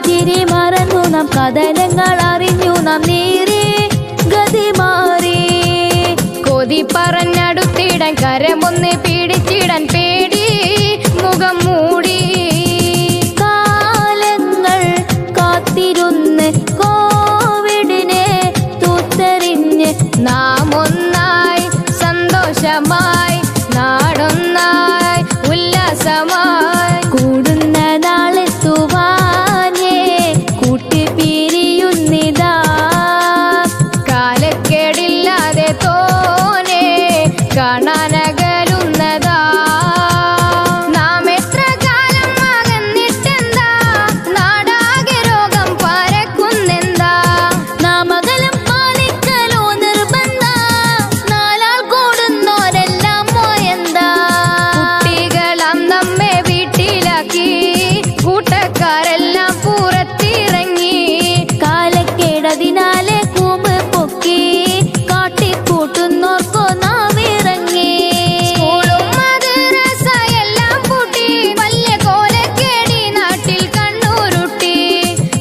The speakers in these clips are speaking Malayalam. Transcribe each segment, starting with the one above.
ചിരി മറന്നു നാം കഥനങ്ങൾ അറിഞ്ഞു നാം നേരെ ഗതി മാറി കൊതി പറഞ്ഞടുത്തിടാൻ കരമൊന്ന് പിടിച്ചിടാൻ പേടി മുഖം മൂടി കാലങ്ങൾ കാത്തിരുന്ന് കോവിഡിനെ തൂത്തെറിഞ്ഞ് നാം ഒന്നായി സന്തോഷമായി നാടൊന്നായി ഉല്ലാസമായി കൂടുന്ന നാളെത്തുവാനേ കൂട്ടി പിരിയുന്നിതാ കാലക്കേടില്ലാതെ തോനെ കാണാനകലുന്നതാ നാം എത്ര കാലം അകന്നിട്ടെന്താ നാടാകെ രോഗം പരക്കുന്നെന്താ നാം അകലം പാലിക്കലോ നിർബന്ധ നാലാൾ കൂടുന്നോരെല്ലാം പോയെന്താ കുട്ടികളാം നമ്മെ വീട്ടിലാക്കി കൂട്ടക്കാരെല്ലാം പുറത്തിറങ്ങി കാലക്കേടതിനാലെ കൂമ്പ് പൊക്കി കാട്ടിക്കൂട്ടുന്നോർക്കോ നാവിറങ്ങി സ്കൂളും മദ്രസ എല്ലാം പൂട്ടി വലിയ കോലക്കേടി നാട്ടിൽ കണ്ണൂരുട്ടി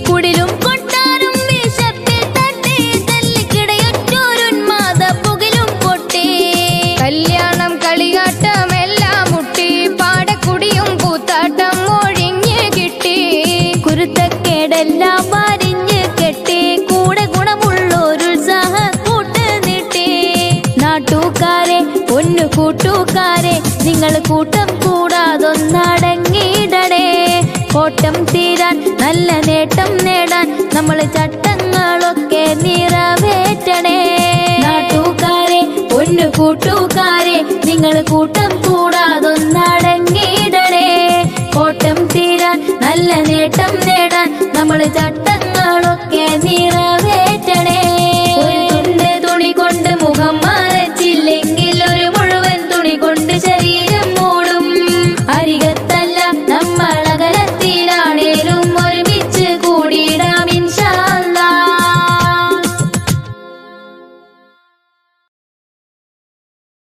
കുടിലും കൊട്ടാരും വിശപ്പിൽ തട്ടി തല്ലിക്കിടയൊറ്റോരുന്മാദ പുകിലും പൊട്ടി കല്യാണം കളിയാട്ടം എല്ലാം മുട്ടി പാടക്കുടിയും കൂത്താട്ടം ഒഴിഞ്ഞ് കിട്ടി കുരുത്തക്കേടെല്ലാം വരിഞ്ഞ് കെട്ടി കൂടെ ഗുണമുള്ളൊരുത്സാഹ കൂട്ട് നീട്ടി നാട്ടുകാരെ പൊന്നു കൂട്ടുകാരെ നിങ്ങൾ കൂട്ടം കൂടാതൊന്നടങ്ങിയിടണേ ഓട്ടം തീരാൻ നല്ല നേട്ടം നേടാൻ നമ്മൾ ചട്ടങ്ങളൊക്കെ നിറവേറ്റണേ നാട്ടുകാരെ പൊന്നു കൂട്ടുകാരെ നിങ്ങൾ കൂട്ടം കൂടാതൊന്നടങ്ങിയിടണേ ഓട്ടം തീരാൻ നല്ല നേട്ടം നേടാൻ നമ്മൾ ചട്ടങ്ങളൊക്കെ നിറവേറ്റണേ